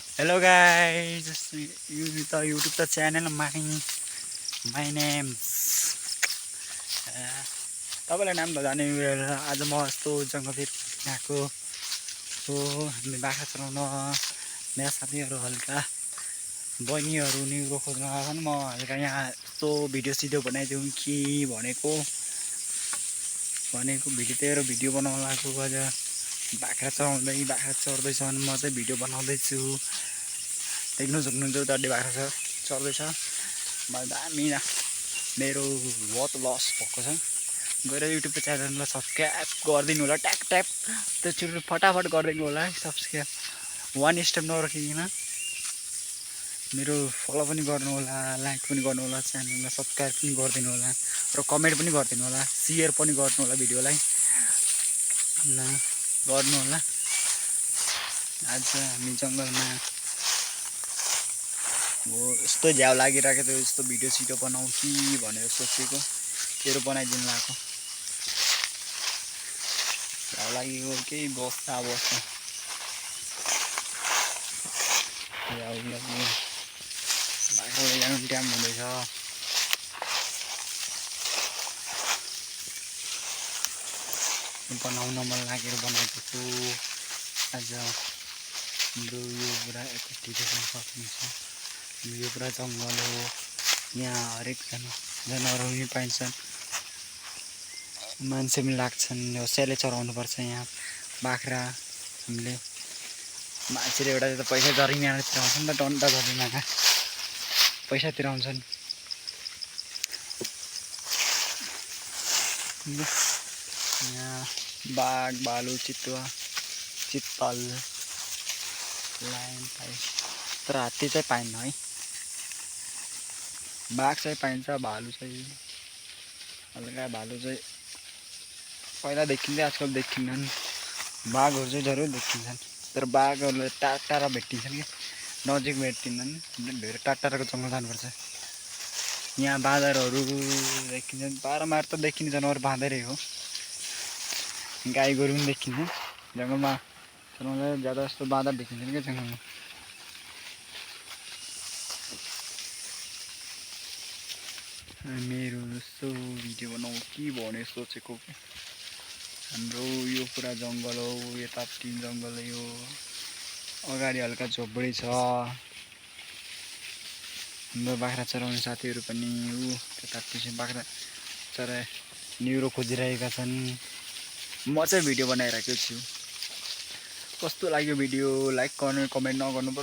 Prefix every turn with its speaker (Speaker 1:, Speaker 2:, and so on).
Speaker 1: Hello guys, YouTube the channel my name. तपाईँलाई नाम त जाने आज म यस्तो जङ्गलतिर गएको हो। हामी बाख्रा चराउन मेरा साथीहरू हल्का बहिनीहरू निहुरो खोज्न आएछन्। म हल्का यहाँ यस्तो भिडियो बनाइदिउँ कि भनेको भिडियो बनाउन लागेको। आज बाख्रा चर्दैछन्, म चाहिँ भिडियो बनाउँदैछु। देख्नु सक्नुहुन्छ उतापट्टि बाख्रा चर्दैछ। मलाई दामी मेरो बहुत लस भएको छ। गएर युट्युब च्यानललाई सब्सक्राइब गरिदिनु होला, ट्याप ट्याप त्यो फटाफट गरिदिनु होला सब्सक्राइब। 1 स्टेप नरोकिकन मेरो फलो पनि गर्नु होला, लाइक पनि गर्नु होला, च्यानललाई सब्सक्राइब पनि गरिदिनु होला र कमेन्ट पनि गरिदिनु होला, सेयर पनि गर्नु होला भिडियोलाई गर्नु होला। आज हामी जङ्गलमा हो यस्तो झ्याउ लागिरहेको थियो, यस्तो भिडियो बनाऊ कि भनेर सोचेको, तेरो बनाइदिनु लागेको। झ्याउ लागेको केही बस्दा झ्याउ लाग्यो, बाख्रालाई जानु टाइम हुँदैछ। बनाउन मन लागेर बनाएको छु। आज हाम्रो यो पुरा एकट्ठी देख्न सक्नुहुन्छ, यो पुरा जङ्गल हो। यहाँ हरेक जनावरहरू पनि पाइन्छन्, मान्छे पनि लाग्छन्। होसियारले चराउनुपर्छ यहाँ बाख्रा। हामीले मान्छेले एउटा त पैसा जरिमाना तिराउँछ नि त, दण्ड जरिमाना पैसा तिराउँछन्। यहाँ बाघ, भालु, चितुवा, चित्तल, लायन पाइन्छ, तर हात्ती चाहिँ पाइन्न है। बाघ चाहिँ पाइन्छ, भालु चाहिँ हल्का, भालु चाहिँ पहिला देखिन्थ्यो, आजकल देखिन्नन्। बाघहरू चाहिँ जरुर देखिन्छन्, तर बाघहरूले टाढा भेटिन्छन् कि नजिक भेटिँदैन। धेरै टाढाको जङ्गल जानुपर्छ। यहाँ बाँदरहरू देखिन्छन्, बाह्रमार त देखिने जनावर बाँदरै हो। गाई गोरु पनि देखिन्छ जङ्गलमा चलाउँदा, ज्यादा जस्तो बाँदर देखिन्छन् क्या जङ्गलमा। मेरो जस्तो भिडियो बनाऊ कि भने सोचेको कि हाम्रो यो पुरा जङ्गल हो, यतापट्टि जङ्गलै हो, अगाडि हल्का झोपडी छ। हाम्रो बाख्रा चराउने साथीहरू पनि त्यतापट्टि चाहिँ बाख्रा चरा निहुरो खोजिरहेका छन्। म चाहिँ भिडियो बनाइरहेको छु। कस्तो लाग्यो भिडियो, लाइक गर्नु, कमेन्ट नगर्नु।